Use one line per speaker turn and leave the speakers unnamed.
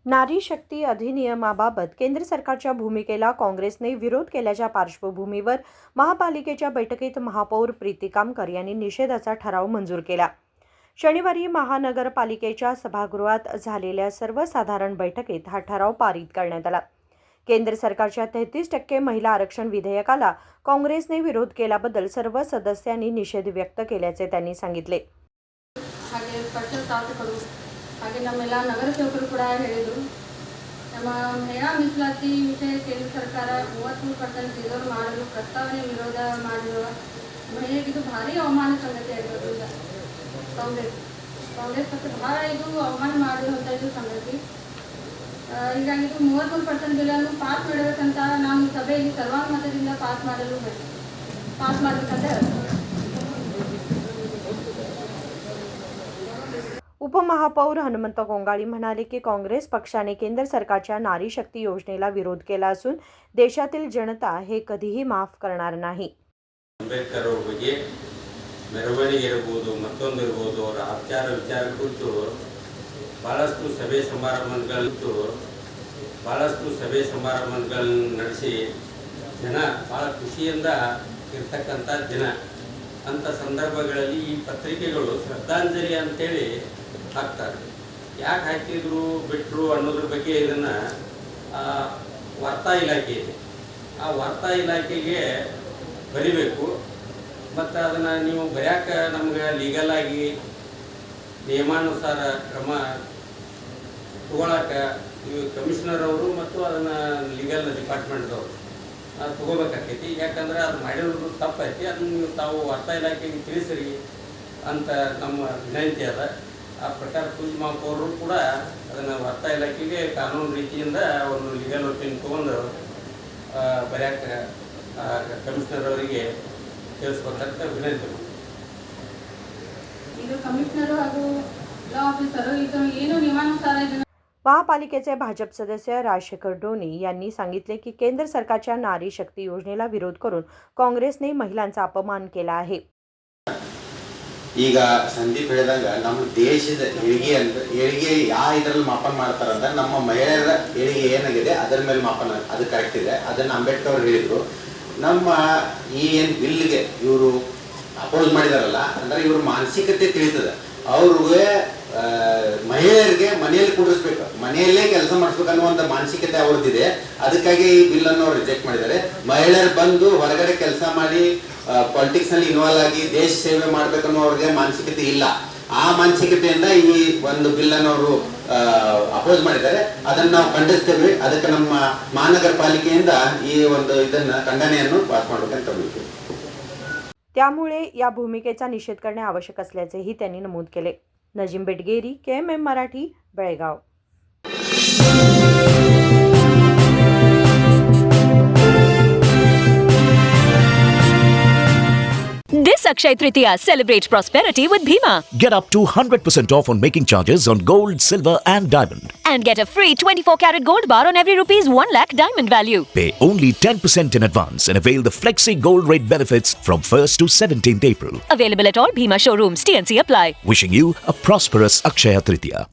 नारी शक्ती अधिनियमाबाबत केंद्र सरकारच्या भूमिकेला काँग्रेसने विरोध केल्याच्या पार्श्वभूमीवर महापालिकेच्या बैठकीत महापौर प्रीती कामकर यांनी निषेधाचा ठराव मंजूर केला. शनिवारी महानगरपालिकेच्या सभागृहात झालेल्या सर्वसाधारण बैठकीत हा ठराव पारित करण्यात आला. केंद्र सरकारच्या 33% महिला आरक्षण विधेयकाला काँग्रेसने विरोध केल्याबद्दल सर्व सदस्यांनी निषेध व्यक्त केल्याचे त्यांनी सांगितले.
ಹಾಗೆ ನಮ್ಮೆಲ್ಲ ನಗರಸೇವಕರು ಕೂಡ ಹೇಳಿದರು. ನಮ್ಮ ಮಹಿಳಾ ಮೀಸಲಾತಿ ವಿಷಯ ಕೇಂದ್ರ ಸರ್ಕಾರ 33% ರಿಸರ್ವ್ ಮಾಡಲು ಪ್ರಸ್ತಾವನೆ ವಿರೋಧ ಮಾಡಿರುವ ಮಹಿಳೆಗೆ ಇದು ಭಾರಿ ಅವಮಾನ ಸಂಗತಿ ಆಗಿರೋದು. ಈಗ ಕಾಂಗ್ರೆಸ್ ಪಕ್ಷ ಭಾಳ ಇದು ಅವಮಾನ ಮಾಡಿರುವಂಥ ಇದು ಸಂಗತಿ. ಹೀಗಾಗಿ ಇದು 33% ಬಿಲ್ಲನ್ನು ಪಾಸ್ ಮಾಡಬೇಕಂತ ನಾವು ಸಭೆಯಲ್ಲಿ ಸರ್ವಾನುಮತದಿಂದ ಪಾಸ್ ಮಾಡಬೇಕಂತ ಹೇಳ್ತೀವಿ.
उपमहापौर हनुमंत कोंगाळी म्हणाले की काँग्रेस पक्षाने केंद्र सरकारच्या नारी शक्ती योजनेला विरोध केला असून देशातील जनता हे कधीही माफ करणार नाही.
ಅಂಬೇಡ್ಕರ್ ಅವರ ಬಗ್ಗೆ ಮೆರವಣಿಗೆ ಇರಬಹುದು, ಮತ್ತೊಂದು ಇರಬಹುದು, ಅವರ ಆಚಾರ ವಿಚಾರ ಕುರಿತು ಬಹಳಷ್ಟು ಸಭೆ ಸಮಾರಂಭಗಳನ್ನು ನಡೆಸಿ ಜನ ಬಹಳ ಖುಷಿಯಿಂದ ಇರ್ತಕ್ಕಂಥ ದಿನ. ಅಂಥ ಸಂದರ್ಭಗಳಲ್ಲಿ ಈ ಪತ್ರಿಕೆಗಳು ಶ್ರದ್ಧಾಂಜಲಿ ಅಂತೇಳಿ ಹಾಕ್ತಾರೆ. ಯಾಕೆ ಹಾಕಿದ್ರು ಬಿಟ್ಟರು ಅನ್ನೋದ್ರ ಬಗ್ಗೆ ಇದನ್ನು ವಾರ್ತಾ ಇಲಾಖೆ ಇದೆ, ಆ ವಾರ್ತಾ ಇಲಾಖೆಗೆ ಬರಿಬೇಕು. ಮತ್ತು ಅದನ್ನು ನೀವು ಬರೆಯೋಕೆ ನಮ್ಗೆ ಲೀಗಲಾಗಿ ನಿಯಮಾನುಸಾರ ಕ್ರಮ ತಗೊಳಕ್ಕೆ ಇವು ಕಮಿಷನರ್ ಅವರು ಮತ್ತು ಅದನ್ನು ಲೀಗಲ್ ಡಿಪಾರ್ಟ್ಮೆಂಟ್ದವರು ತಗೋಬೇಕಾಕೈತಿ. ಯಾಕಂದ್ರೆ ಅದು ಮಾಡಿರೋದು ತಪ್ಪೈತಿ. ಅದನ್ನು ನೀವು ತಾವು ವಾರ್ತಾ ಇಲಾಖೆಗೆ ತಿಳಿಸಿರಿ ಅಂತ ನಮ್ಮ ವಿನಂತಿ ಅದ. ಆ ಪ್ರಕಾರ ಪೂಜೆ ಮಹಾಪೌರರು ಕೂಡ ಅದನ್ನು ವಾರ್ತಾ ಇಲಾಖೆಗೆ ಕಾನೂನು ರೀತಿಯಿಂದ ಒಂದು ಲೀಗಲ್ ಒಪಿನಿಯನ್ ತೊಗೊಂಡು ಬರೆಯೋಕ್ಕೆ ಕಮಿಷನರ್ ಅವರಿಗೆ ತಿಳಿಸ್ಬೇಕಂತ ವಿನಂತಿ.
ಇದು ಕಮಿಷನರು ಹಾಗೂ ಲಾ ಆಫೀಸರು ಇದು ಏನು ನಿಯಮಾನುಸಾರ ಇದನ್ನು
महापालिकेचे भाजप सदस्य राजशेखर डोनी यांनी सांगितले की केंद्र सरकारच्या नारी शक्ती योजनेला विरोध करून काँग्रेसने महिलांचा अपमान केला आहे.
ಈಗ ಸಂದೀಪ್ ಹೇಳಿದಾಗ ನಮ್ಮ ದೇಶದ ಏಳಿಗೆ ಯಾವ ಇದರಲ್ಲಿ ಮಾಪನ ಮಾಡ್ತಾರಂದ್ರೆ ನಮ್ಮ ಮಹಿಳೆಯರ ಏಳಿಗೆ ಏನಾಗಿದೆ ಅದರ ಮೇಲೆ ಮಾಪನ, ಅದು ಕರೆಕ್ಟ್ ಇದೆ. ಅದನ್ನು ಅಂಬೇಡ್ಕರ್ ಅವರು ಹೇಳಿದರು. ನಮ್ಮ ಈ ಏನು ಬಿಲ್ಗೆ ಇವರು ಅಪೋಸ್ ಮಾಡಿದಾರಲ್ಲ, ಅಂದರೆ ಇವ್ರ ಮಾನಸಿಕತೆ ತಿಳಿತದೆ. ಅವ್ರಿಗೆ ಮಹಿಳೆಯರಿಗೆ ಮನೆಯಲ್ಲಿ ಕೂಡಿಸ್ಬೇಕು, ಮನೆಯಲ್ಲೇ ಕೆಲಸ ಮಾಡಿಸ್ಬೇಕು ಅನ್ನುವಂಥ ಮಾನಸಿಕತೆ ಅವ್ರದ್ದಿದೆ. ಅದಕ್ಕಾಗಿ ಈ ಬಿಲ್ಲನ್ನು ಅವ್ರು ರಿಜೆಕ್ಟ್ ಮಾಡಿದ್ದಾರೆ. ಮಹಿಳೆಯರು ಬಂದು ಹೊರಗಡೆ ಕೆಲಸ ಮಾಡಿ ಪಾಲಿಟಿಕ್ಸ್ನಲ್ಲಿ ಇನ್ವಾಲ್ವ್ ಆಗಿ ದೇಶ ಸೇವೆ ಮಾಡಬೇಕನ್ನೋ ಅವ್ರಿಗೆ ಮಾನಸಿಕತೆ ಇಲ್ಲ. ಆ ಮಾನಸಿಕತೆಯಿಂದ ಈ ಒಂದು ಬಿಲ್ಲನ್ನು ಅವರು ಅಪೋಸ್ ಮಾಡಿದ್ದಾರೆ. ಅದನ್ನು ನಾವು ಖಂಡಿಸ್ತೇವೆ. ಅದಕ್ಕೆ ನಮ್ಮ ಮಹಾನಗರ ಪಾಲಿಕೆಯಿಂದ ಈ ಒಂದು ಇದನ್ನು ಖಂಡನೆಯನ್ನು ಪಾಸ್ ಮಾಡಬೇಕಂತ ಹೇಳ್ತೀವಿ.
त्यामुळे या भूमिकेचा निषेध करणे आवश्यक असल्याचेही त्यांनी नमूद केले. Nazim Betageri, KMM Marathi, Belgaum.
This Akshaya Tritiya, celebrate prosperity with Bhima.
Get up to 100% off on making charges on gold, silver and diamond.
And get a free 24-karat gold bar on every rupees 1 lakh diamond value.
Pay only 10% in advance and avail the Flexi Gold rate benefits from 1st to 17th April.
Available at all Bhima showrooms. TNC apply.
Wishing you a prosperous Akshaya Tritiya.